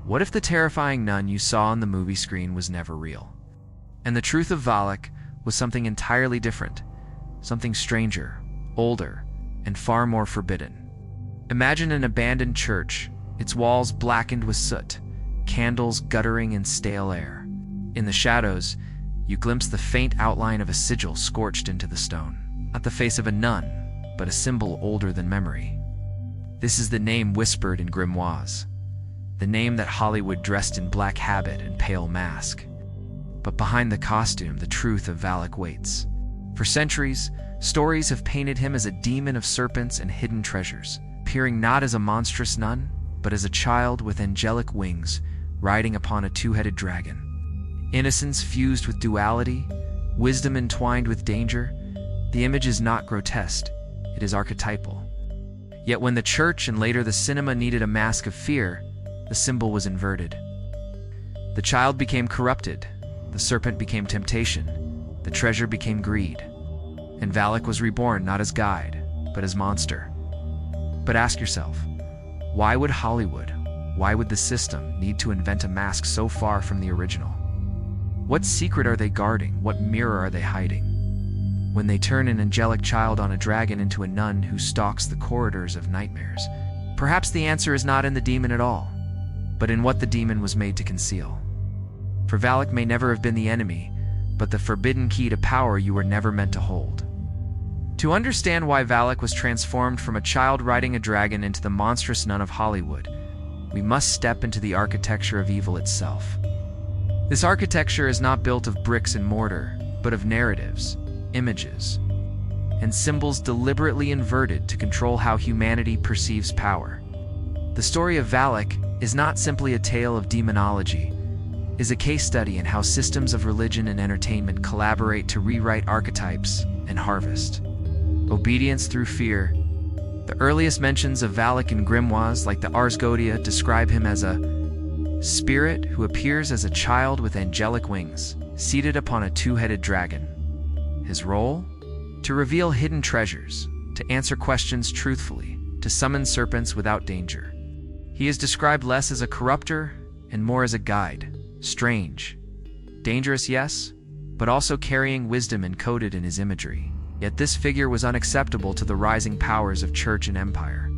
What if the terrifying nun you saw on the movie screen was never real? And the truth of Valac was something entirely different, something stranger, older, and far more forbidden. Imagine an abandoned church, its walls blackened with soot, candles guttering in stale air. In the shadows, you glimpse the faint outline of a sigil scorched into the stone. Not the face of a nun, but a symbol older than memory. This is the name whispered in grimoires, the name that Hollywood dressed in black habit and pale mask. But behind the costume, the truth of Valac waits. For centuries, stories have painted him as a demon of serpents and hidden treasures, appearing not as a monstrous nun, but as a child with angelic wings, riding upon a two-headed dragon. Innocence fused with duality, wisdom entwined with danger, the image is not grotesque, it is archetypal. Yet when the church and later the cinema needed a mask of fear, the symbol was inverted. The child became corrupted, the serpent became temptation, the treasure became greed. And Valac was reborn not as guide, but as monster. But ask yourself, why would Hollywood, why would the system need to invent a mask so far from the original? What secret are they guarding? What mirror are they hiding? When they turn an angelic child on a dragon into a nun who stalks the corridors of nightmares, perhaps the answer is not in the demon at all, but in what the demon was made to conceal. For Valac may never have been the enemy, but the forbidden key to power you were never meant to hold. To understand why Valac was transformed from a child riding a dragon into the monstrous nun of Hollywood, we must step into the architecture of evil itself. This architecture is not built of bricks and mortar, but of narratives, images, and symbols deliberately inverted to control how humanity perceives power. The story of Valac is not simply a tale of demonology, it is a case study in how systems of religion and entertainment collaborate to rewrite archetypes and harvest obedience through fear. The earliest mentions of Valac in grimoires like the Ars Goetia describe him as a spirit who appears as a child with angelic wings, seated upon a two-headed dragon. His role? To reveal hidden treasures, to answer questions truthfully, to summon serpents without danger. He is described less as a corrupter and more as a guide. Strange, dangerous, yes, but also carrying wisdom encoded in his imagery. Yet this figure was unacceptable to the rising powers of church and empire.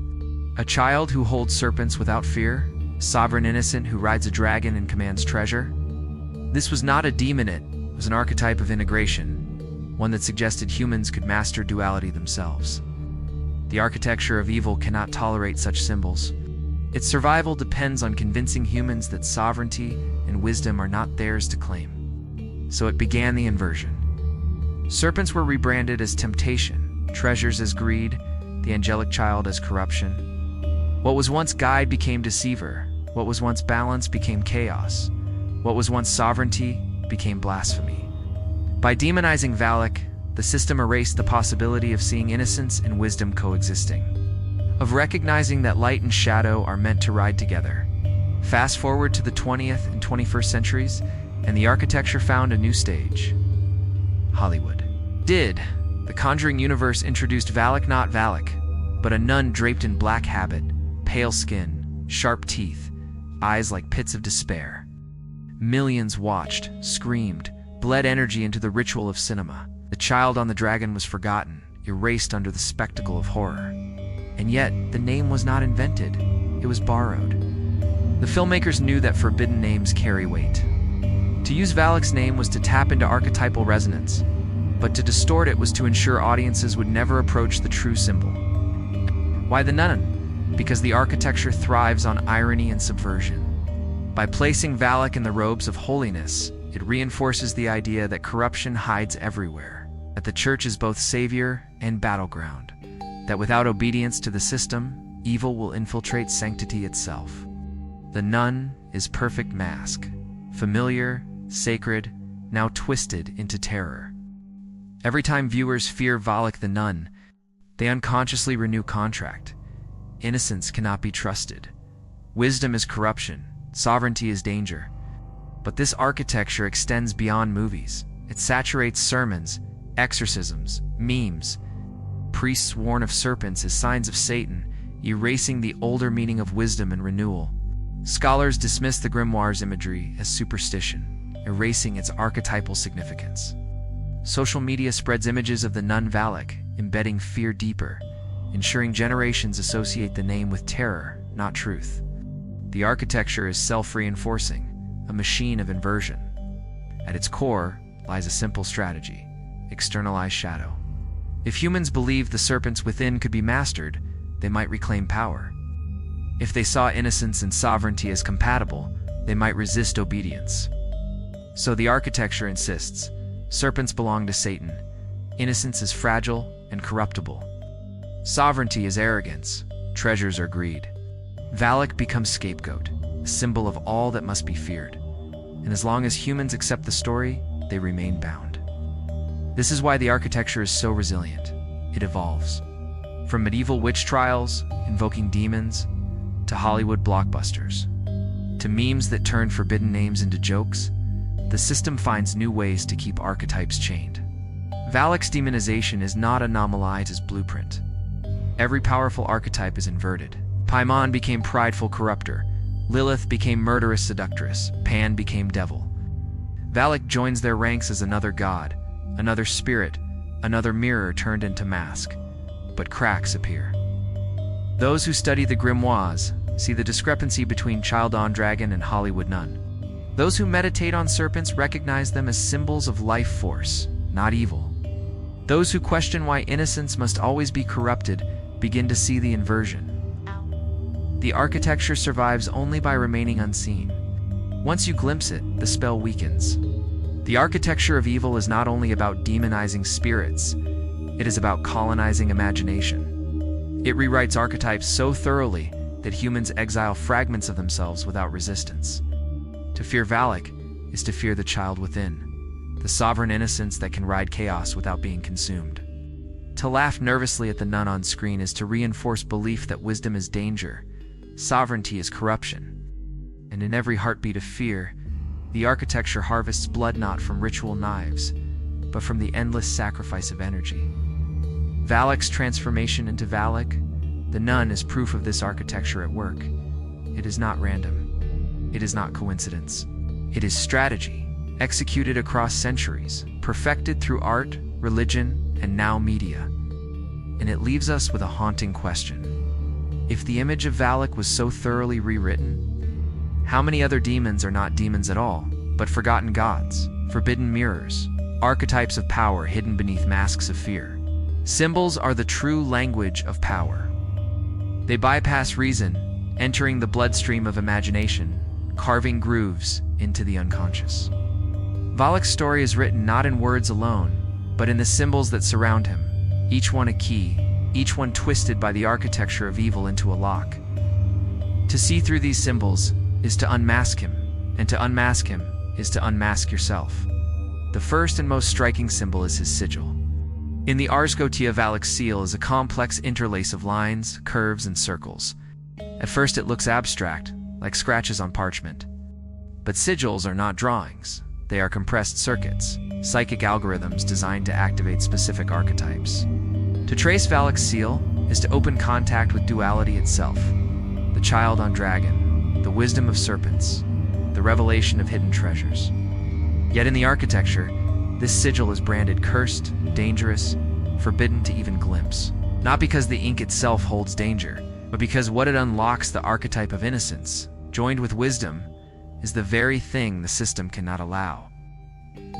A child who holds serpents without fear, a sovereign innocent who rides a dragon and commands treasure. This was not a demon, it was an archetype of integration, one that suggested humans could master duality themselves. The architecture of evil cannot tolerate such symbols. Its survival depends on convincing humans that sovereignty and wisdom are not theirs to claim. So it began the inversion. Serpents were rebranded as temptation, treasures as greed, the angelic child as corruption. What was once guide became deceiver. What was once balance became chaos. What was once sovereignty became blasphemy. By demonizing Valac, the system erased the possibility of seeing innocence and wisdom coexisting, of recognizing that light and shadow are meant to ride together. Fast forward to the 20th and 21st centuries, and the architecture found a new stage. Hollywood. The Conjuring universe introduced Valac, not Valac, but a nun draped in black habit, pale skin, sharp teeth, eyes like pits of despair. Millions watched, screamed, bled energy into the ritual of cinema. The child on the dragon was forgotten, erased under the spectacle of horror. And yet, the name was not invented, it was borrowed. The filmmakers knew that forbidden names carry weight. To use Valac's name was to tap into archetypal resonance, but to distort it was to ensure audiences would never approach the true symbol. Why the nun? Because the architecture thrives on irony and subversion. By placing Valac in the robes of holiness, it reinforces the idea that corruption hides everywhere, that the church is both savior and battleground, that without obedience to the system, evil will infiltrate sanctity itself. The nun is perfect mask, familiar, sacred, now twisted into terror. Every time viewers fear Valac the nun, they unconsciously renew contract. Innocence cannot be trusted. Wisdom is corruption. Sovereignty is danger. But this architecture extends beyond movies. It saturates sermons, exorcisms, memes. Priests warn of serpents as signs of Satan, erasing the older meaning of wisdom and renewal. Scholars dismiss the grimoires' imagery as superstition, erasing its archetypal significance. Social media spreads images of the nun Valac, embedding fear deeper, ensuring generations associate the name with terror, not truth. The architecture is self-reinforcing, a machine of inversion. At its core lies a simple strategy: externalize shadow. If humans believed the serpents within could be mastered, they might reclaim power. If they saw innocence and sovereignty as compatible, they might resist obedience. So the architecture insists: serpents belong to Satan, innocence is fragile and corruptible. Sovereignty is arrogance, treasures are greed. Valac becomes scapegoat, a symbol of all that must be feared. And as long as humans accept the story, they remain bound. This is why the architecture is so resilient. It evolves. From medieval witch trials, invoking demons, to Hollywood blockbusters, to memes that turn forbidden names into jokes, the system finds new ways to keep archetypes chained. Valac's demonization is not anomalized as blueprint. Every powerful archetype is inverted. Paimon became prideful corrupter, Lilith became murderous seductress, Pan became devil. Valac joins their ranks as another god, another spirit, another mirror turned into mask. But cracks appear. Those who study the grimoires see the discrepancy between child-on-dragon and Hollywood nun. Those who meditate on serpents recognize them as symbols of life force, not evil. Those who question why innocence must always be corrupted begin to see the inversion. The architecture survives only by remaining unseen. Once you glimpse it, the spell weakens. The architecture of evil is not only about demonizing spirits, it is about colonizing imagination. It rewrites archetypes so thoroughly that humans exile fragments of themselves without resistance. To fear Valac is to fear the child within, the sovereign innocence that can ride chaos without being consumed. To laugh nervously at the nun on screen is to reinforce belief that wisdom is danger, sovereignty is corruption. And in every heartbeat of fear, the architecture harvests blood not from ritual knives, but from the endless sacrifice of energy. Valac's transformation into Valac, the nun, is proof of this architecture at work. It is not random. It is not coincidence. It is strategy, executed across centuries, perfected through art, religion, and now media. And it leaves us with a haunting question. If the image of Valac was so thoroughly rewritten, how many other demons are not demons at all, but forgotten gods, forbidden mirrors, archetypes of power hidden beneath masks of fear? Symbols are the true language of power. They bypass reason, entering the bloodstream of imagination, carving grooves into the unconscious. Valac's story is written not in words alone, but in the symbols that surround him, each one a key, each one twisted by the architecture of evil into a lock. To see through these symbols is to unmask him, and to unmask him is to unmask yourself. The first and most striking symbol is his sigil. In the Ars Goetia, Valac's seal is a complex interlace of lines, curves, and circles. At first it looks abstract, like scratches on parchment. But sigils are not drawings. They are compressed circuits, psychic algorithms designed to activate specific archetypes. To trace Valac's seal is to open contact with duality itself, the child on dragon, the wisdom of serpents, the revelation of hidden treasures. Yet in the architecture, this sigil is branded cursed, dangerous, forbidden to even glimpse. Not because the ink itself holds danger, but because what it unlocks, the archetype of innocence, joined with wisdom, is the very thing the system cannot allow.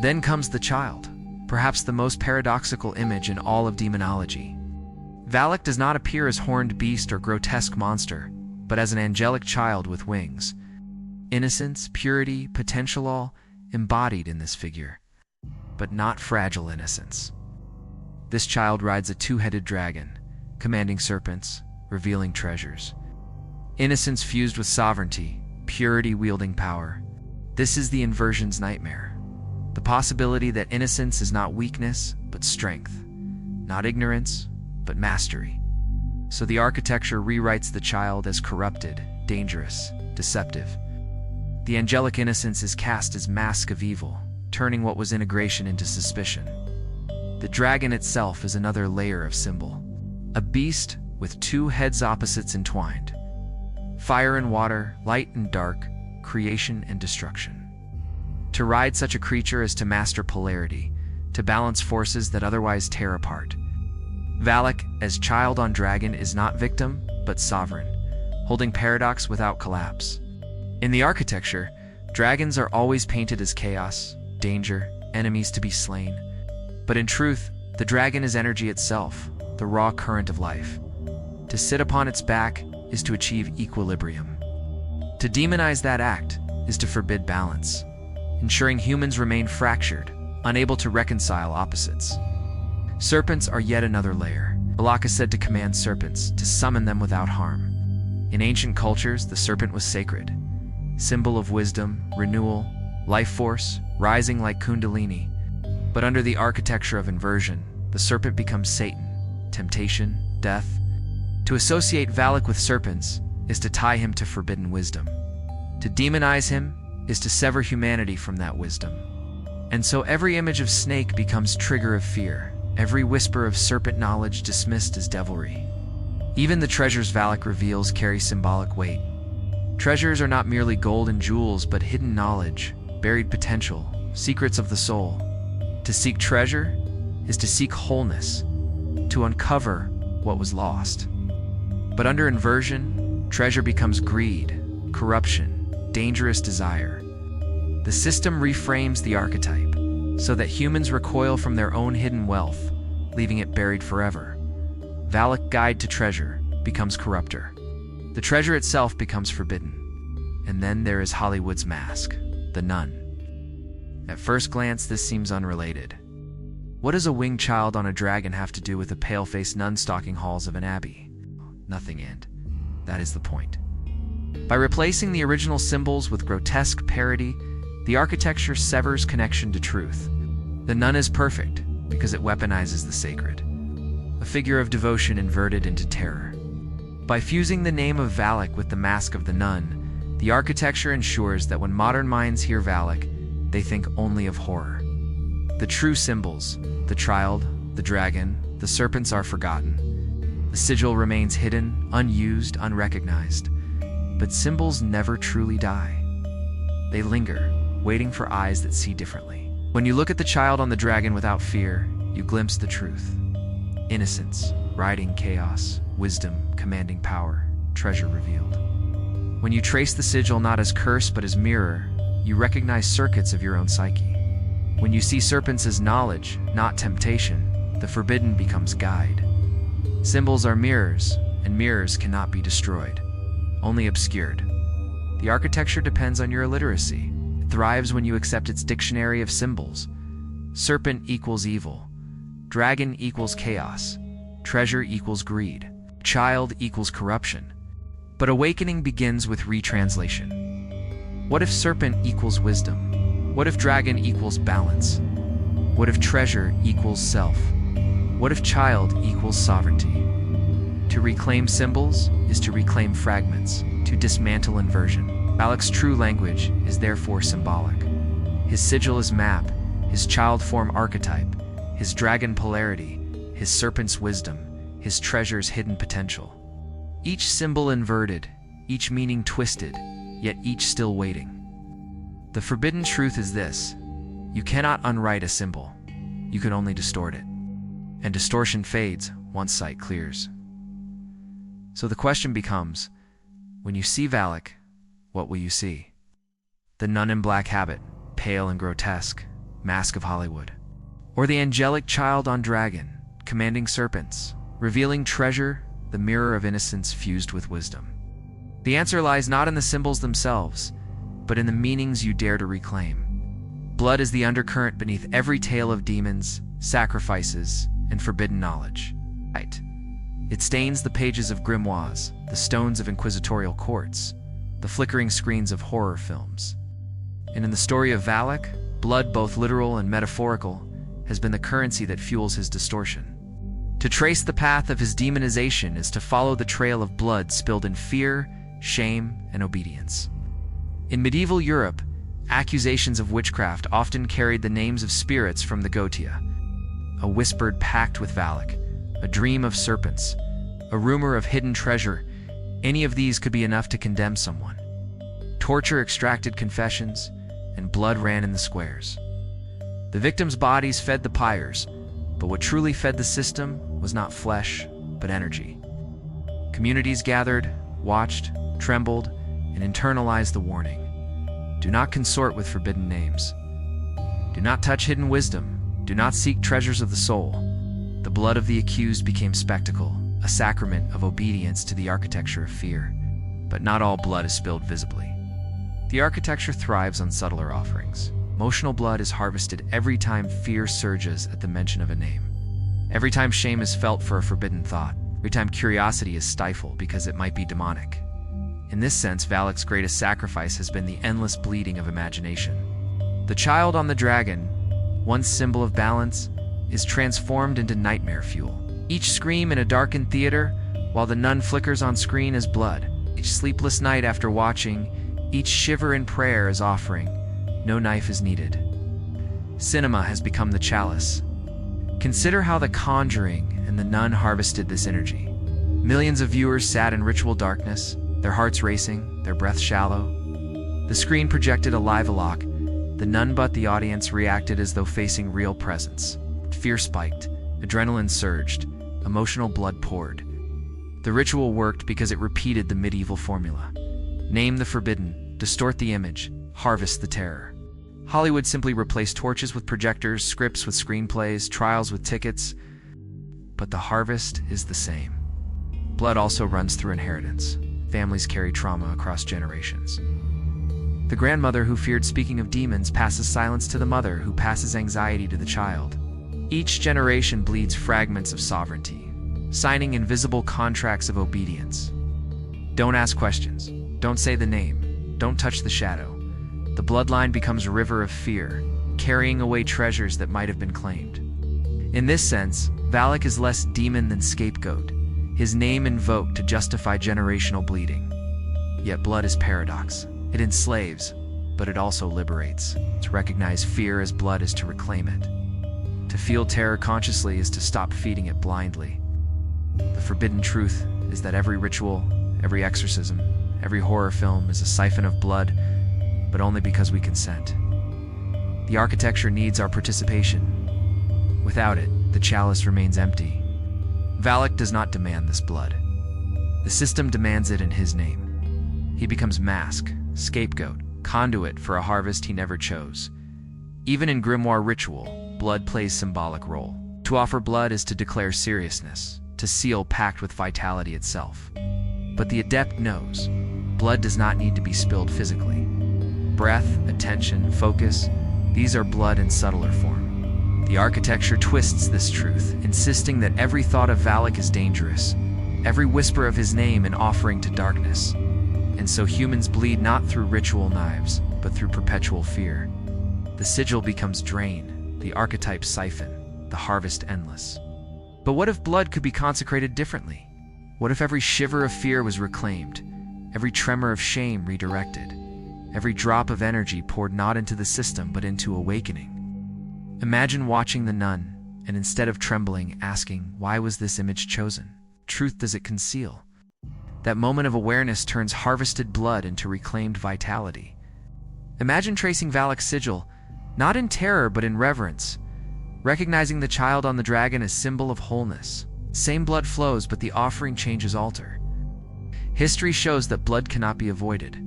Then comes the child, perhaps the most paradoxical image in all of demonology. Valac does not appear as horned beast or grotesque monster, but as an angelic child with wings. Innocence, purity, potential, all embodied in this figure, but not fragile innocence. This child rides a two-headed dragon, commanding serpents, revealing treasures. Innocence fused with sovereignty, purity wielding power. This is the inversion's nightmare. The possibility that innocence is not weakness, but strength. Not ignorance, but mastery. So the architecture rewrites the child as corrupted, dangerous, deceptive. The angelic innocence is cast as mask of evil, turning what was integration into suspicion. The dragon itself is another layer of symbol. A beast with two heads opposites entwined. fire and water, light and dark, creation and destruction. To ride such a creature is to master polarity, to balance forces that otherwise tear apart. Valac, as child on dragon, is not victim, but sovereign, holding paradox without collapse. In the architecture, dragons are always painted as chaos, danger, enemies to be slain. But in truth, the dragon is energy itself, the raw current of life. To sit upon its back is to achieve equilibrium. To demonize that act is to forbid balance, ensuring humans remain fractured, unable to reconcile opposites. Serpents are yet another layer. Valac is said to command serpents, to summon them without harm. In ancient cultures, the serpent was sacred, symbol of wisdom, renewal, life force, rising like Kundalini. But under the architecture of inversion, the serpent becomes Satan, temptation, death. To associate Valac with serpents is to tie him to forbidden wisdom. To demonize him is to sever humanity from that wisdom. And so every image of snake becomes trigger of fear, every whisper of serpent knowledge dismissed as devilry. Even the treasures Valac reveals carry symbolic weight. Treasures are not merely gold and jewels, but hidden knowledge, buried potential, secrets of the soul. To seek treasure is to seek wholeness, to uncover what was lost. But under inversion, treasure becomes greed, corruption, dangerous desire. The system reframes the archetype so that humans recoil from their own hidden wealth, leaving it buried forever. Valac, guide to treasure, becomes corrupter. The treasure itself becomes forbidden. And then there is Hollywood's mask, the nun. At first glance, this seems unrelated. What does a winged child on a dragon have to do with the pale-faced nun stalking halls of an abbey? Nothing, and that is the point. By replacing the original symbols with grotesque parody, the architecture severs connection to truth. The nun is perfect because it weaponizes the sacred, a figure of devotion inverted into terror. By fusing the name of Valac with the mask of the nun, the architecture ensures that when modern minds hear Valac, they think only of horror. The true symbols, the child, the dragon, the serpents, are forgotten. The sigil remains hidden, unused, unrecognized. But symbols never truly die. They linger, waiting for eyes that see differently. When you look at the child on the dragon without fear, you glimpse the truth. Innocence, riding chaos, wisdom, commanding power, treasure revealed. When you trace the sigil not as curse but as mirror, you recognize circuits of your own psyche. When you see serpents as knowledge, not temptation, the forbidden becomes guide. Symbols are mirrors, and mirrors cannot be destroyed, only obscured. The architecture depends on your illiteracy. It thrives when you accept its dictionary of symbols. Serpent equals evil. Dragon equals chaos. Treasure equals greed. Child equals corruption. But awakening begins with retranslation. What if serpent equals wisdom? What if dragon equals balance? What if treasure equals self? What if child equals sovereignty? To reclaim symbols is to reclaim fragments, to dismantle inversion. Valac's true language is therefore symbolic. His sigil is map, his child form archetype, his dragon polarity, his serpent's wisdom, his treasure's hidden potential. Each symbol inverted, each meaning twisted, yet each still waiting. The forbidden truth is this: you cannot unwrite a symbol, you can only distort it. And distortion fades once sight clears. So the question becomes, when you see Valac, what will you see? The nun in black habit, pale and grotesque, mask of Hollywood? Or the angelic child on dragon, commanding serpents, revealing treasure, the mirror of innocence fused with wisdom? The answer lies not in the symbols themselves, but in the meanings you dare to reclaim. Blood is the undercurrent beneath every tale of demons, sacrifices, and forbidden knowledge. Right. It stains the pages of grimoires, the stones of inquisitorial courts, the flickering screens of horror films. And in the story of Valac, blood, both literal and metaphorical, has been the currency that fuels his distortion. To trace the path of his demonization is to follow the trail of blood spilled in fear, shame, and obedience. In medieval Europe, accusations of witchcraft often carried the names of spirits from the Goetia. A whispered pact with Valac, a dream of serpents, a rumor of hidden treasure, Any of these could be enough to condemn someone. Torture extracted confessions, and blood ran in the squares. The victims' bodies fed the pyres, but what truly fed the system was not flesh, but energy. Communities gathered, watched, trembled, and internalized the warning. Do not consort with forbidden names. Do not touch hidden wisdom. Do not seek treasures of the soul. The blood of the accused became spectacle, a sacrament of obedience to the architecture of fear. But not all blood is spilled visibly. The architecture thrives on subtler offerings. Emotional blood is harvested every time fear surges at the mention of a name. Every time shame is felt for a forbidden thought. Every time curiosity is stifled because it might be demonic. In this sense, Valac's greatest sacrifice has been the endless bleeding of imagination. The child on the dragon, once symbol of balance, is transformed into nightmare fuel. Each scream in a darkened theater, while the nun flickers on screen as blood. Each sleepless night after watching, each shiver in prayer is offering. No knife is needed. Cinema has become the chalice. Consider how The Conjuring and The Nun harvested this energy. Millions of viewers sat in ritual darkness, their hearts racing, their breath shallow. The screen projected a live Valac. The nun but the audience reacted as though facing real presence. Fear spiked, adrenaline surged, emotional blood poured. The ritual worked because it repeated the medieval formula. Name the forbidden, distort the image, harvest the terror. Hollywood simply replaced torches with projectors, scripts with screenplays, trials with tickets. But the harvest is the same. Blood also runs through inheritance. Families carry trauma across generations. The grandmother who feared speaking of demons passes silence to the mother who passes anxiety to the child. Each generation bleeds fragments of sovereignty, signing invisible contracts of obedience. Don't ask questions. Don't say the name. Don't touch the shadow. The bloodline becomes a river of fear, carrying away treasures that might have been claimed. In this sense, Valac is less demon than scapegoat, his name invoked to justify generational bleeding. Yet blood is paradox. It enslaves, but it also liberates. To recognize fear as blood is to reclaim it. To feel terror consciously is to stop feeding it blindly. The forbidden truth is that every ritual, every exorcism, every horror film is a siphon of blood, but only because we consent. The architecture needs our participation. Without it, the chalice remains empty. Valac does not demand this blood. The system demands it in his name. He becomes mask, scapegoat, conduit for a harvest he never chose. Even in grimoire ritual, blood plays symbolic role. To offer blood is to declare seriousness, to seal pact with vitality itself. But the adept knows, blood does not need to be spilled physically. Breath, attention, focus, these are blood in subtler form. The architecture twists this truth, insisting that every thought of Valac is dangerous, every whisper of his name an offering to darkness. And so humans bleed not through ritual knives, but through perpetual fear. The sigil becomes drain, the archetype siphon, the harvest endless. But what if blood could be consecrated differently? What if every shiver of fear was reclaimed, every tremor of shame redirected, every drop of energy poured not into the system but into awakening? Imagine watching The Nun, and instead of trembling, asking, why was this image chosen? Truth does it conceal? That moment of awareness turns harvested blood into reclaimed vitality. Imagine tracing Valac's sigil, not in terror but in reverence, recognizing the child on the dragon as symbol of wholeness. Same blood flows, but the offering changes alter. History shows that blood cannot be avoided.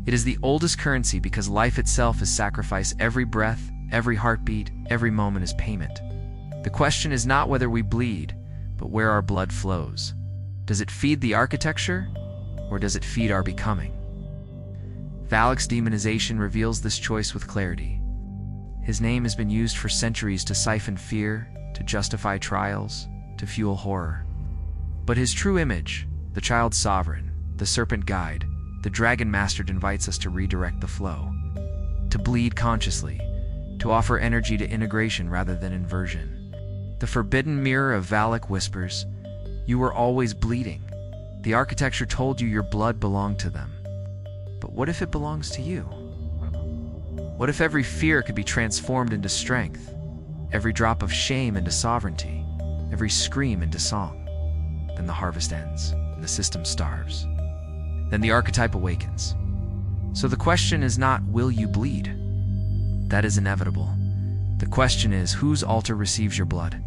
It is the oldest currency because life itself is sacrifice. Every breath, every heartbeat, every moment is payment. The question is not whether we bleed, but where our blood flows. Does it feed the architecture, or does it feed our becoming? Valac's demonization reveals this choice with clarity. His name has been used for centuries to siphon fear, to justify trials, to fuel horror. But his true image, the child sovereign, the serpent guide, the dragon mastered, invites us to redirect the flow, to bleed consciously, to offer energy to integration rather than inversion. The forbidden mirror of Valac whispers, you were always bleeding. The architecture told you your blood belonged to them. But what if it belongs to you? What if every fear could be transformed into strength, every drop of shame into sovereignty, every scream into song? Then the harvest ends, and the system starves. Then the archetype awakens. So the question is not, will you bleed? That is inevitable. The question is, whose altar receives your blood?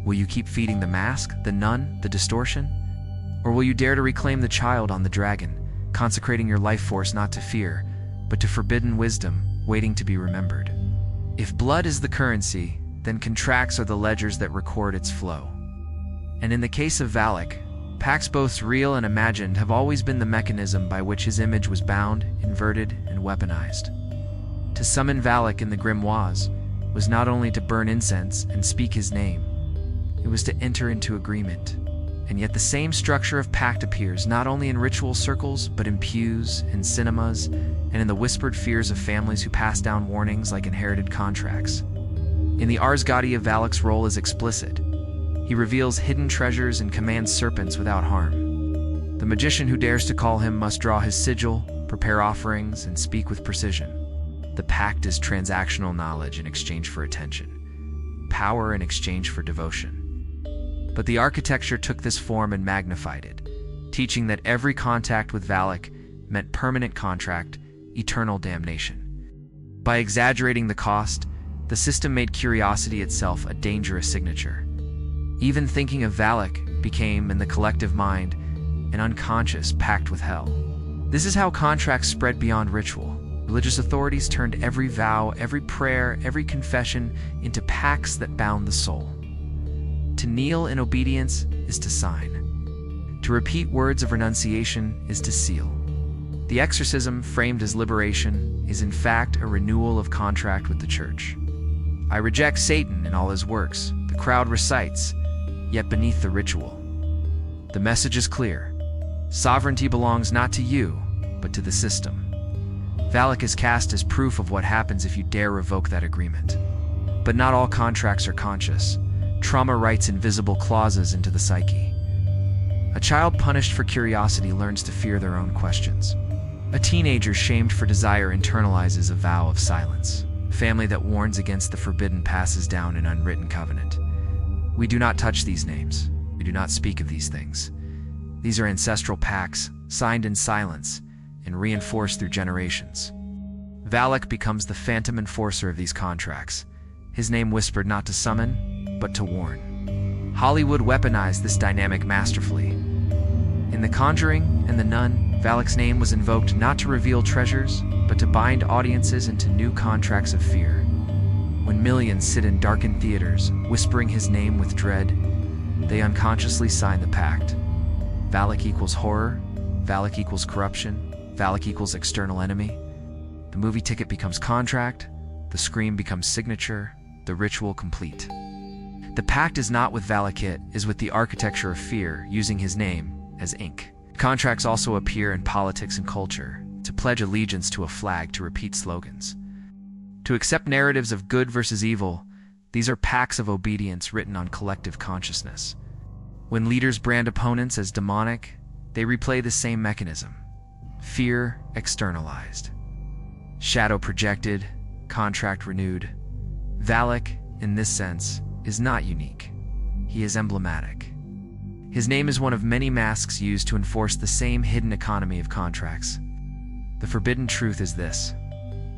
Will you keep feeding the mask, the nun, the distortion? Or will you dare to reclaim the child on the dragon, consecrating your life force not to fear, but to forbidden wisdom, waiting to be remembered? If blood is the currency, then contracts are the ledgers that record its flow. And in the case of Valac, pacts both real and imagined have always been the mechanism by which his image was bound, inverted, and weaponized. To summon Valac in the grimoires was not only to burn incense and speak his name, it was to enter into agreement. And yet the same structure of pact appears not only in ritual circles, but in pews, in cinemas, and in the whispered fears of families who pass down warnings like inherited contracts. In the Ars Goetia, Valac's role is explicit. He reveals hidden treasures and commands serpents without harm. The magician who dares to call him must draw his sigil, prepare offerings, and speak with precision. The pact is transactional knowledge in exchange for attention, power in exchange for devotion. But the architecture took this form and magnified it, teaching that every contact with Valac meant permanent contract, eternal damnation. By exaggerating the cost, the system made curiosity itself a dangerous signature. Even thinking of Valac became, in the collective mind, an unconscious pact with hell. This is how contracts spread beyond ritual. Religious authorities turned every vow, every prayer, every confession into pacts that bound the soul. To kneel in obedience is to sign. To repeat words of renunciation is to seal. The exorcism, framed as liberation, is in fact a renewal of contract with the church. I reject Satan and all his works, the crowd recites, yet beneath the ritual. The message is clear. Sovereignty belongs not to you, but to the system. Valac is cast as proof of what happens if you dare revoke that agreement. But not all contracts are conscious. Trauma writes invisible clauses into the psyche. A child punished for curiosity learns to fear their own questions. A teenager shamed for desire internalizes a vow of silence. A family that warns against the forbidden passes down an unwritten covenant. We do not touch these names. We do not speak of these things. These are ancestral pacts, signed in silence, and reinforced through generations. Valac becomes the phantom enforcer of these contracts, his name whispered not to summon, but to warn. Hollywood weaponized this dynamic masterfully. In The Conjuring and The Nun, Valac's name was invoked not to reveal treasures, but to bind audiences into new contracts of fear. When millions sit in darkened theaters, whispering his name with dread, they unconsciously sign the pact. Valac equals horror, Valac equals corruption, Valac equals external enemy. The movie ticket becomes contract, the scream becomes signature, the ritual complete. The pact is not with Valac, it is with the architecture of fear, using his name as ink. Contracts also appear in politics and culture, to pledge allegiance to a flag, to repeat slogans. To accept narratives of good versus evil, these are pacts of obedience written on collective consciousness. When leaders brand opponents as demonic, they replay the same mechanism. Fear externalized. Shadow projected, contract renewed. Valac, in this sense, is not unique. He is emblematic. His name is one of many masks used to enforce the same hidden economy of contracts. The forbidden truth is this: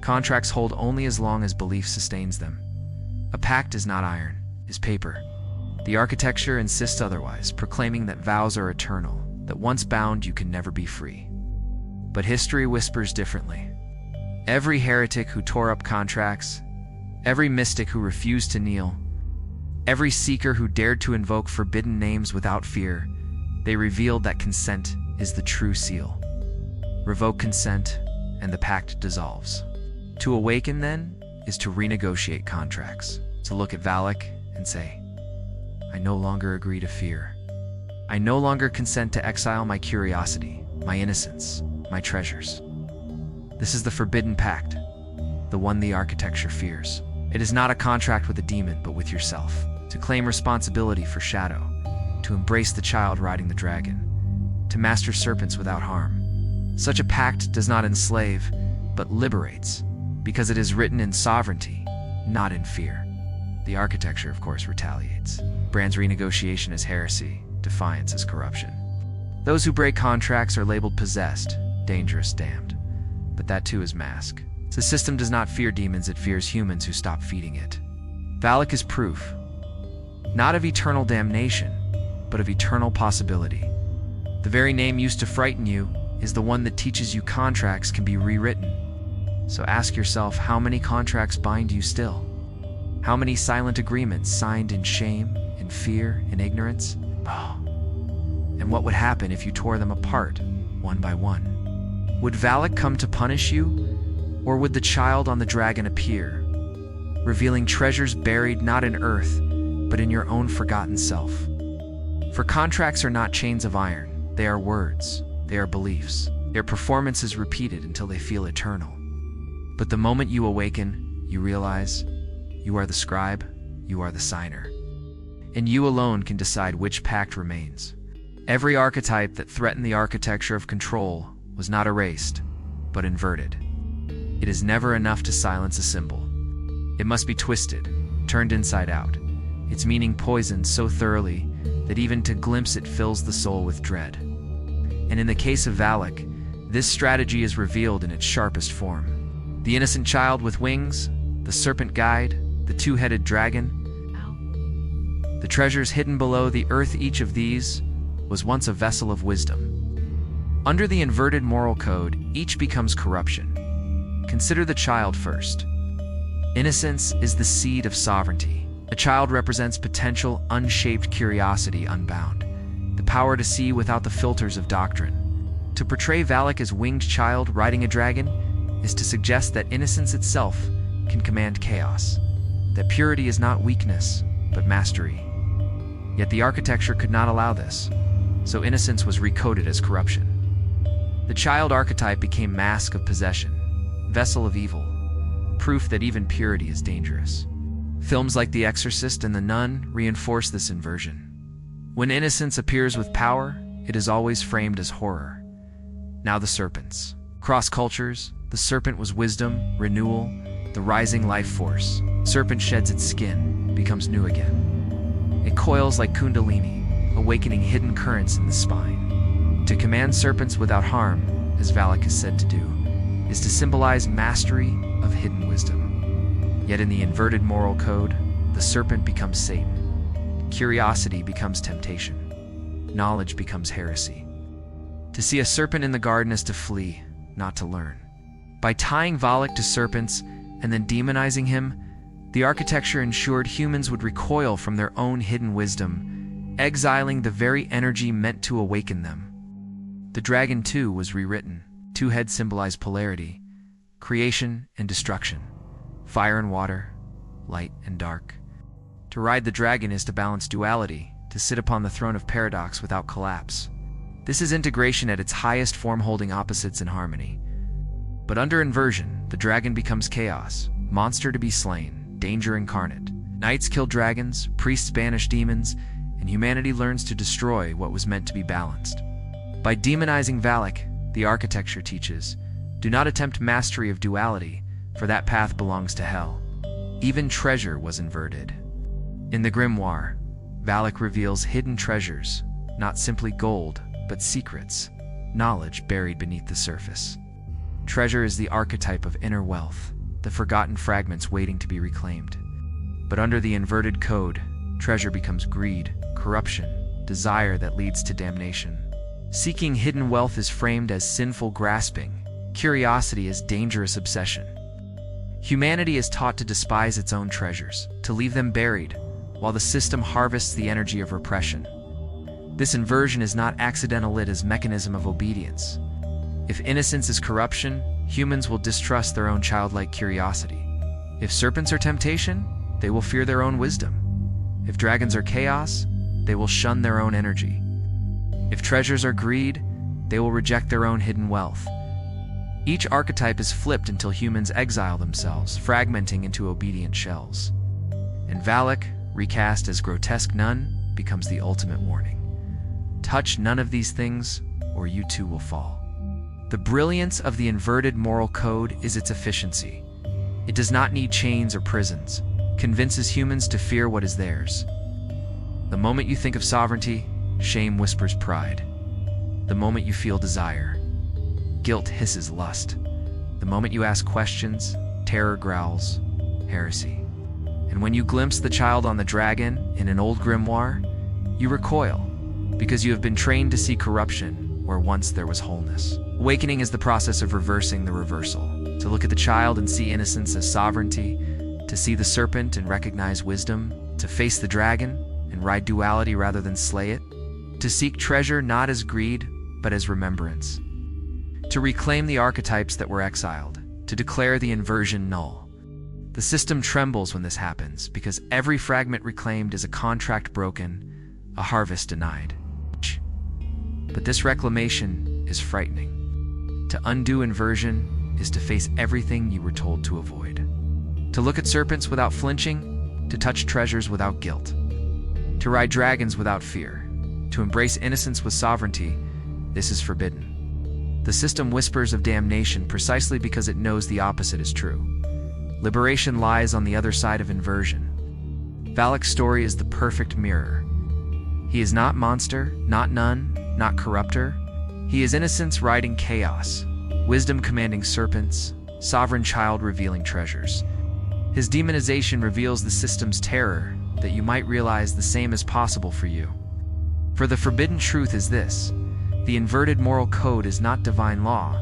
contracts hold only as long as belief sustains them. A pact is not iron, is paper. The architecture insists otherwise, proclaiming that vows are eternal, that once bound you can never be free. But history whispers differently. Every heretic who tore up contracts, every mystic who refused to kneel, every seeker who dared to invoke forbidden names without fear, they revealed that consent is the true seal. Revoke consent, and the pact dissolves. To awaken, then, is to renegotiate contracts, to look at Valac and say, I no longer agree to fear. I no longer consent to exile my curiosity, my innocence, my treasures. This is the forbidden pact, the one the architecture fears. It is not a contract with a demon, but with yourself, to claim responsibility for shadow, to embrace the child riding the dragon, to master serpents without harm. Such a pact does not enslave, but liberates, because it is written in sovereignty, not in fear. The architecture, of course, retaliates. Brands renegotiation as heresy, defiance as corruption. Those who break contracts are labeled possessed, dangerous, damned. But that too is mask. The system does not fear demons, it fears humans who stop feeding it. Valac is proof, not of eternal damnation, but of eternal possibility. The very name used to frighten you is the one that teaches you contracts can be rewritten. So ask yourself, how many contracts bind you still? How many silent agreements signed in shame, in fear, in ignorance? Oh. And what would happen if you tore them apart, one by one? Would Valac come to punish you? Or would the child on the dragon appear, revealing treasures buried not in earth, but in your own forgotten self? For contracts are not chains of iron, they are words, they are beliefs. Their performance is repeated until they feel eternal. But the moment you awaken, you realize you are the scribe, you are the signer. And you alone can decide which pact remains. Every archetype that threatened the architecture of control was not erased, but inverted. It is never enough to silence a symbol. It must be twisted, turned inside out, its meaning poisoned so thoroughly that even to glimpse it fills the soul with dread. And in the case of Valac, this strategy is revealed in its sharpest form. The innocent child with wings, the serpent guide, the two-headed dragon, the treasures hidden below the earth, each of these was once a vessel of wisdom. Under the inverted moral code, each becomes corruption. Consider the child first. Innocence is the seed of sovereignty. A child represents potential, unshaped curiosity unbound, the power to see without the filters of doctrine. To portray Valac as winged child riding a dragon is to suggest that innocence itself can command chaos, that purity is not weakness, but mastery. Yet the architecture could not allow this, so innocence was recoded as corruption. The child archetype became mask of possession, vessel of evil, proof that even purity is dangerous. Films like The Exorcist and The Nun reinforce this inversion. When innocence appears with power, it is always framed as horror. Now the serpents. Across cultures, the serpent was wisdom, renewal, the rising life force. Serpent sheds its skin, becomes new again. It coils like kundalini, awakening hidden currents in the spine. To command serpents without harm, as Valac is said to do, is to symbolize mastery of hidden wisdom. Yet in the inverted moral code, the serpent becomes Satan. Curiosity becomes temptation. Knowledge becomes heresy. To see a serpent in the garden is to flee, not to learn. By tying Valac to serpents and then demonizing him, the architecture ensured humans would recoil from their own hidden wisdom, exiling the very energy meant to awaken them. The dragon, too, was rewritten. Two heads symbolize polarity, creation and destruction, fire and water, light and dark. To ride the dragon is to balance duality, to sit upon the throne of paradox without collapse. This is integration at its highest form, holding opposites in harmony. But under inversion, the dragon becomes chaos, monster to be slain, danger incarnate. Knights kill dragons, priests banish demons, and humanity learns to destroy what was meant to be balanced. By demonizing Valac, the architecture teaches, do not attempt mastery of duality, for that path belongs to hell. Even treasure was inverted. In the grimoire, Valac reveals hidden treasures, not simply gold, but secrets, knowledge buried beneath the surface. Treasure is the archetype of inner wealth, the forgotten fragments waiting to be reclaimed. But under the inverted code, treasure becomes greed, corruption, desire that leads to damnation. Seeking hidden wealth is framed as sinful grasping, curiosity as dangerous obsession. Humanity is taught to despise its own treasures, to leave them buried, while the system harvests the energy of repression. This inversion is not accidental, it is a mechanism of obedience. If innocence is corruption, humans will distrust their own childlike curiosity. If serpents are temptation, they will fear their own wisdom. If dragons are chaos, they will shun their own energy. If treasures are greed, they will reject their own hidden wealth. Each archetype is flipped until humans exile themselves, fragmenting into obedient shells. And Valac, recast as grotesque nun, becomes the ultimate warning. Touch none of these things, or you too will fall. The brilliance of the inverted moral code is its efficiency. It does not need chains or prisons, convinces humans to fear what is theirs. The moment you think of sovereignty, shame whispers pride. the moment you feel desire. Guilt hisses lust. The moment you ask questions, terror growls, heresy. And when you glimpse the child on the dragon in an old grimoire, you recoil, because you have been trained to see corruption where once there was wholeness. Awakening is the process of reversing the reversal, to look at the child and see innocence as sovereignty, to see the serpent and recognize wisdom, to face the dragon and ride duality rather than slay it, to seek treasure not as greed, but as remembrance, to reclaim the archetypes that were exiled, to declare the inversion null. The system trembles when this happens, because every fragment reclaimed is a contract broken, a harvest denied. But this reclamation is frightening. To undo inversion is to face everything you were told to avoid. To look at serpents without flinching, to touch treasures without guilt, to ride dragons without fear, to embrace innocence with sovereignty, this is forbidden. The system whispers of damnation precisely because it knows the opposite is true. Liberation lies on the other side of inversion. Valac's story is the perfect mirror. He is not monster, not nun, not corrupter. He is innocence riding chaos, wisdom commanding serpents, sovereign child revealing treasures. His demonization reveals the system's terror, that you might realize the same is possible for you. For the forbidden truth is this: the inverted moral code is not divine law,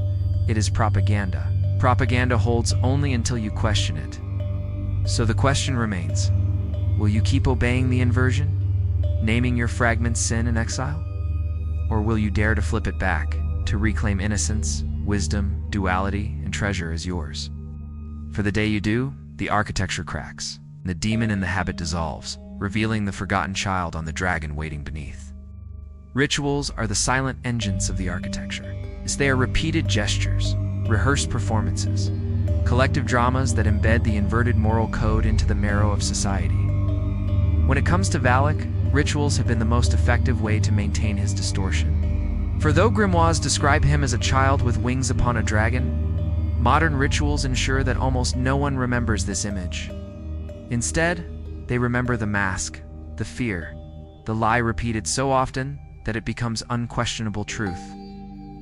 it is propaganda. Propaganda holds only until you question it. So the question remains, will you keep obeying the inversion, naming your fragment sin and exile? Or will you dare to flip it back, to reclaim innocence, wisdom, duality, and treasure as yours? For the day you do, the architecture cracks, and the demon in the habit dissolves, revealing the forgotten child on the dragon waiting beneath. Rituals are the silent engines of the architecture, as they are repeated gestures, rehearsed performances, collective dramas that embed the inverted moral code into the marrow of society. When it comes to Valac, rituals have been the most effective way to maintain his distortion. For though grimoires describe him as a child with wings upon a dragon, modern rituals ensure that almost no one remembers this image. Instead, they remember the mask, the fear, the lie repeated so often that it becomes unquestionable truth.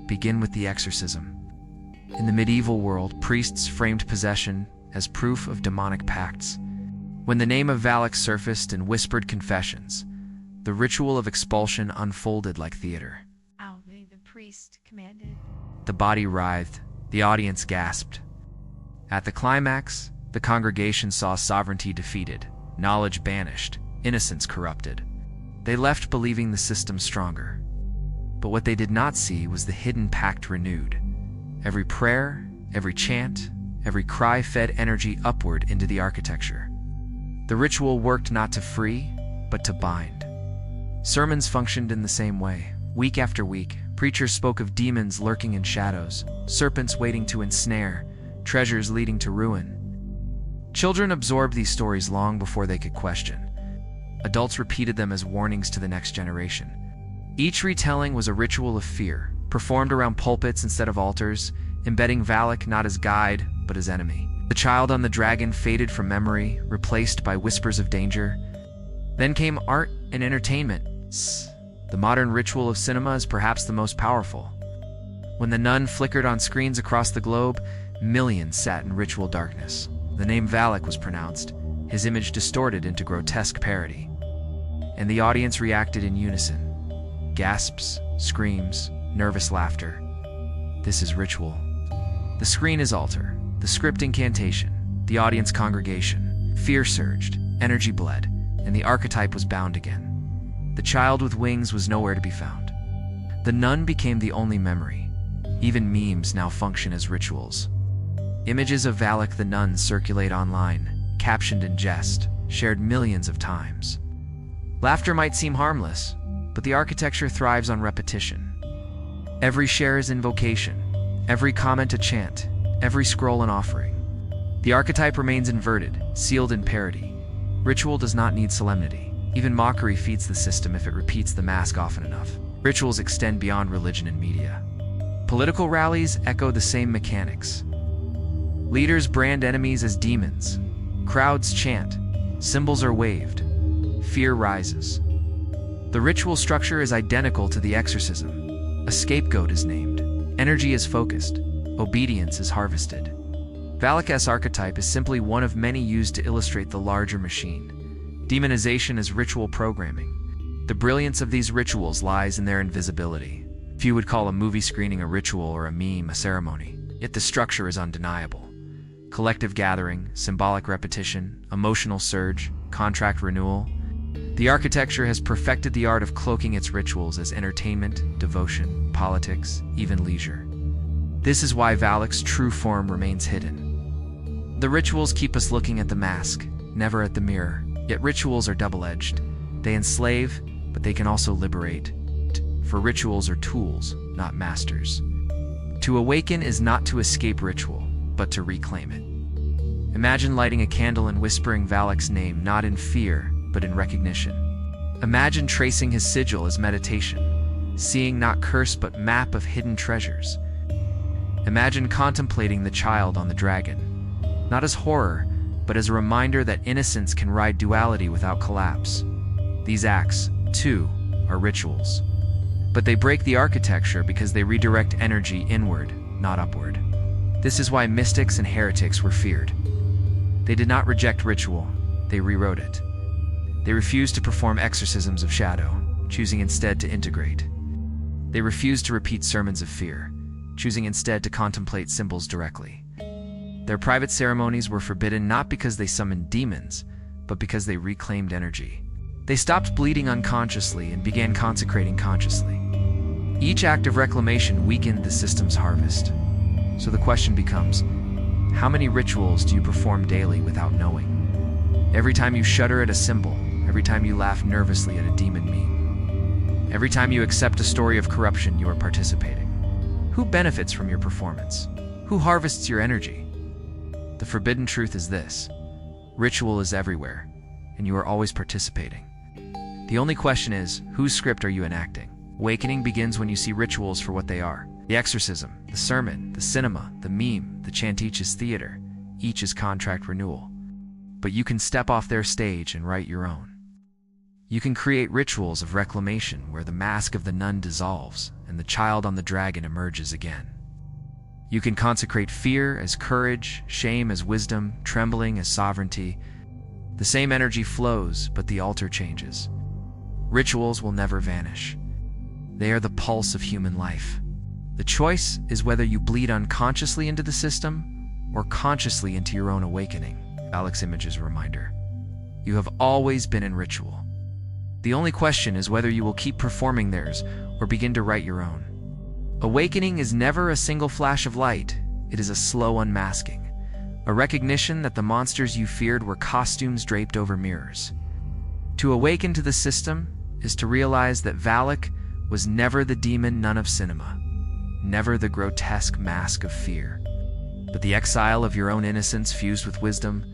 Begin with the exorcism. In the medieval world, priests framed possession as proof of demonic pacts. When the name of Valac surfaced in whispered confessions, the ritual of expulsion unfolded like theater. The priest commanded. The body writhed, the audience gasped. At the climax, the congregation saw sovereignty defeated, knowledge banished, innocence corrupted. They left believing the system stronger. But what they did not see was the hidden pact renewed. Every prayer, every chant, every cry fed energy upward into the architecture. The ritual worked not to free, but to bind. Sermons functioned in the same way. Week after week, preachers spoke of demons lurking in shadows, serpents waiting to ensnare, treasures leading to ruin. Children absorbed these stories long before they could question. Adults repeated them as warnings to the next generation. Each retelling was a ritual of fear, performed around pulpits instead of altars, embedding Valac not as guide, but as enemy. The child on the dragon faded from memory, replaced by whispers of danger. Then came art and entertainment. The modern ritual of cinema is perhaps the most powerful. When the nun flickered on screens across the globe, millions sat in ritual darkness. The name Valac was pronounced, his image distorted into grotesque parody. And the audience reacted in unison. Gasps, screams, nervous laughter. This is ritual. The screen is altar, the script incantation, the audience congregation. Fear surged, energy bled, and the archetype was bound again. The child with wings was nowhere to be found. The nun became the only memory. Even memes now function as rituals. Images of Valac the nun circulate online, captioned in jest, shared millions of times. Laughter might seem harmless, but the architecture thrives on repetition. Every share is invocation, every comment a chant, every scroll an offering. The archetype remains inverted, sealed in parody. Ritual does not need solemnity. Even mockery feeds the system if it repeats the mask often enough. Rituals extend beyond religion and media. Political rallies echo the same mechanics. Leaders brand enemies as demons. Crowds chant. Symbols are waved. Fear rises. The ritual structure is identical to the exorcism. A scapegoat is named. Energy is focused. Obedience is harvested. Valac's archetype is simply one of many used to illustrate the larger machine. Demonization is ritual programming. The brilliance of these rituals lies in their invisibility. Few would call a movie screening a ritual or a meme a ceremony, yet the structure is undeniable. Collective gathering, symbolic repetition, emotional surge, contract renewal. The architecture has perfected the art of cloaking its rituals as entertainment, devotion, politics, even leisure. This is why Valac's true form remains hidden. The rituals keep us looking at the mask, never at the mirror. Yet rituals are double-edged. They enslave, but they can also liberate. For rituals are tools, not masters. To awaken is not to escape ritual, but to reclaim it. Imagine lighting a candle and whispering Valac's name not in fear, but in recognition. Imagine tracing his sigil as meditation, seeing not curse but map of hidden treasures. Imagine contemplating the child on the dragon, not as horror, but as a reminder that innocence can ride duality without collapse. These acts, too, are rituals. But they break the architecture because they redirect energy inward, not upward. This is why mystics and heretics were feared. They did not reject ritual, they rewrote it. They refused to perform exorcisms of shadow, choosing instead to integrate. They refused to repeat sermons of fear, choosing instead to contemplate symbols directly. Their private ceremonies were forbidden not because they summoned demons, but because they reclaimed energy. They stopped bleeding unconsciously and began consecrating consciously. Each act of reclamation weakened the system's harvest. So the question becomes, how many rituals do you perform daily without knowing? Every time you shudder at a symbol, every time you laugh nervously at a demon meme, every time you accept a story of corruption, you are participating. Who benefits from your performance? Who harvests your energy? The forbidden truth is this: ritual is everywhere, and you are always participating. The only question is, whose script are you enacting? Awakening begins when you see rituals for what they are. The exorcism, the sermon, the cinema, the meme, the chant, each is theater, each is contract renewal. But you can step off their stage and write your own. You can create rituals of reclamation where the mask of the nun dissolves and the child on the dragon emerges again. You can consecrate fear as courage, shame as wisdom, trembling as sovereignty. The same energy flows, but the altar changes. Rituals will never vanish. They are the pulse of human life. The choice is whether you bleed unconsciously into the system or consciously into your own awakening. Valac's image is a reminder. You have always been in ritual. The only question is whether you will keep performing theirs or begin to write your own. Awakening is never a single flash of light. It is a slow unmasking, a recognition that the monsters you feared were costumes draped over mirrors. To awaken to the system is to realize that Valac was never the demon nun of cinema, never the grotesque mask of fear, but the exile of your own innocence fused with wisdom,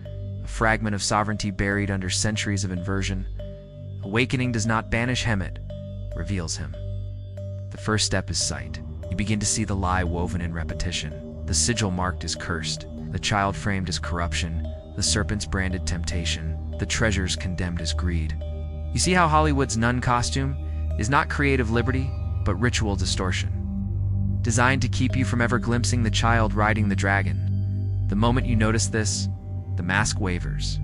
a fragment of sovereignty buried under centuries of inversion. Awakening does not banish Hemet, reveals him. The first step is sight. You begin to see the lie woven in repetition, the sigil marked as cursed, the child framed as corruption, the serpents branded temptation, the treasures condemned as greed. You see how Hollywood's nun costume is not creative liberty, but ritual distortion, designed to keep you from ever glimpsing the child riding the dragon. The moment you notice this, the mask wavers.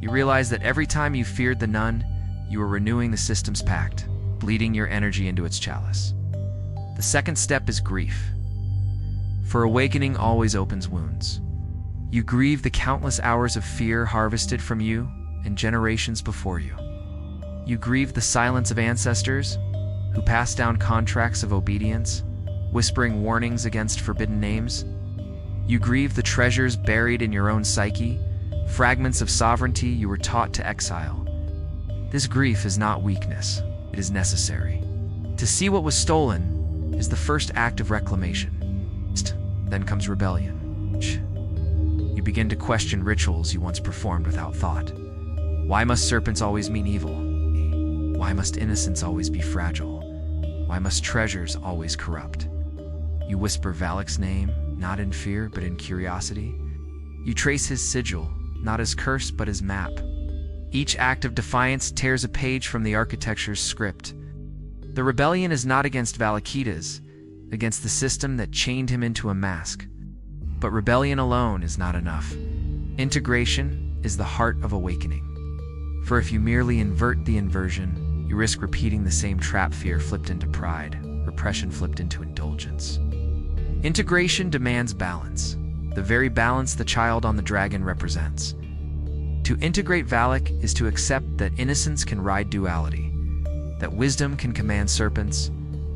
You realize that every time you feared the nun, you are renewing the system's pact, bleeding your energy into its chalice. The second step is grief. For awakening always opens wounds. You grieve the countless hours of fear harvested from you and generations before you. You grieve the silence of ancestors who passed down contracts of obedience, whispering warnings against forbidden names. You grieve the treasures buried in your own psyche, fragments of sovereignty you were taught to exile. This grief is not weakness, it is necessary. To see what was stolen is the first act of reclamation. Then comes rebellion. You begin to question rituals you once performed without thought. Why must serpents always mean evil? Why must innocence always be fragile? Why must treasures always corrupt? You whisper Valac's name, not in fear, but in curiosity. You trace his sigil, not as curse, but as map. Each act of defiance tears a page from the architecture's script. The rebellion is not against Valacitas, against the system that chained him into a mask. But rebellion alone is not enough. Integration is the heart of awakening. For if you merely invert the inversion, you risk repeating the same trap: fear flipped into pride, repression flipped into indulgence. Integration demands balance, the very balance the child on the dragon represents. To integrate Valac is to accept that innocence can ride duality, that wisdom can command serpents,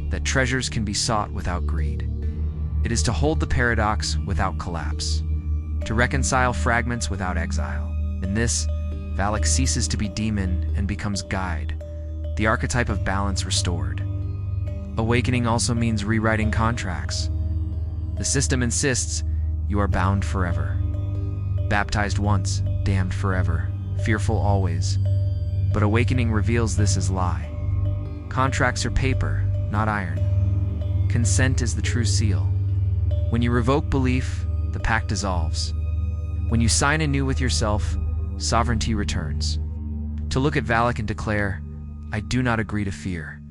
that treasures can be sought without greed. It is to hold the paradox without collapse, to reconcile fragments without exile. In this, Valac ceases to be demon and becomes guide, the archetype of balance restored. Awakening also means rewriting contracts. The system insists you are bound forever. Baptized once, damned forever, fearful always. But awakening reveals this as lie. Contracts are paper, not iron. Consent is the true seal. When you revoke belief, the pact dissolves. When you sign anew with yourself, sovereignty returns. To look at Valac and declare, I do not agree to fear.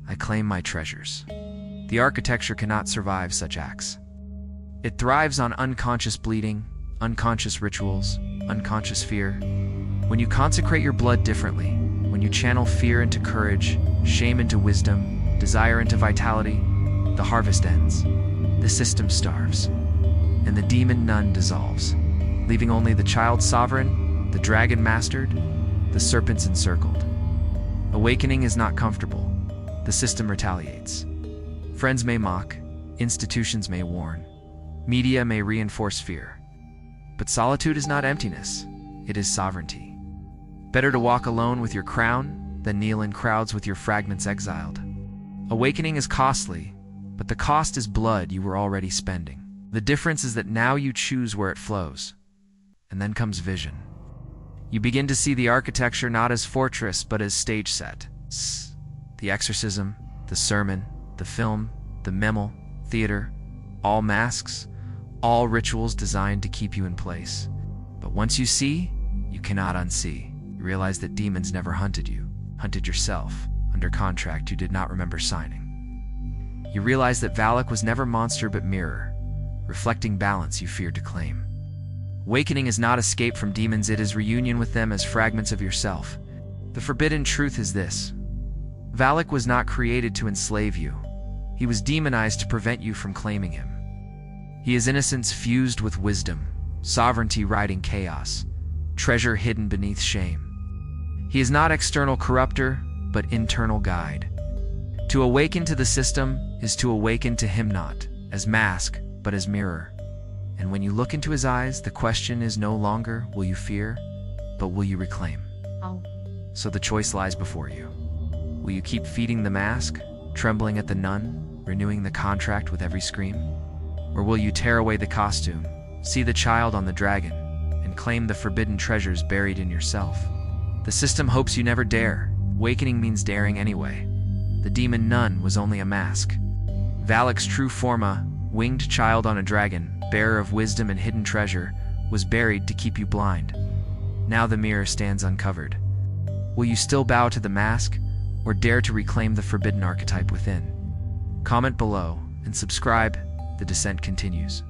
I claim my treasures. The architecture cannot survive such acts. It thrives on unconscious bleeding, unconscious rituals, unconscious fear. When you consecrate your blood differently, when you channel fear into courage, shame into wisdom, desire into vitality, the harvest ends. The system starves, and the demon nun dissolves, leaving only the child sovereign, the dragon mastered, the serpents encircled. Awakening is not comfortable. The system retaliates. Friends may mock, institutions may warn, media may reinforce fear. But solitude is not emptiness, it is sovereignty. Better to walk alone with your crown than kneel in crowds with your fragments exiled. Awakening is costly, but the cost is blood you were already spending. The difference is that now you choose where it flows. And then comes vision. You begin to see the architecture not as fortress, but as stage set. The exorcism, the sermon, the film, the memo, theater, all masks, all rituals designed to keep you in place. But once you see, you cannot unsee. You realize that demons never hunted you, hunted yourself, under contract you did not remember signing. You realize that Valac was never monster but mirror, reflecting balance you feared to claim. Awakening is not escape from demons, it is reunion with them as fragments of yourself. The forbidden truth is this: Valac was not created to enslave you. He was demonized to prevent you from claiming him. He is innocence fused with wisdom, sovereignty riding chaos, treasure hidden beneath shame. He is not external corrupter, but internal guide. To awaken to the system is to awaken to him not as mask, but as mirror. And when you look into his eyes, the question is no longer, will you fear, but will you reclaim? Oh. So the choice lies before you. Will you keep feeding the mask, trembling at the nun, renewing the contract with every scream? Or will you tear away the costume, see the child on the dragon, and claim the forbidden treasures buried in yourself? The system hopes you never dare. Awakening means daring anyway. The demon nun was only a mask. Valac's true forma, winged child on a dragon, bearer of wisdom and hidden treasure, was buried to keep you blind. Now the mirror stands uncovered. Will you still bow to the mask, or dare to reclaim the forbidden archetype within? Comment below and subscribe. The descent continues.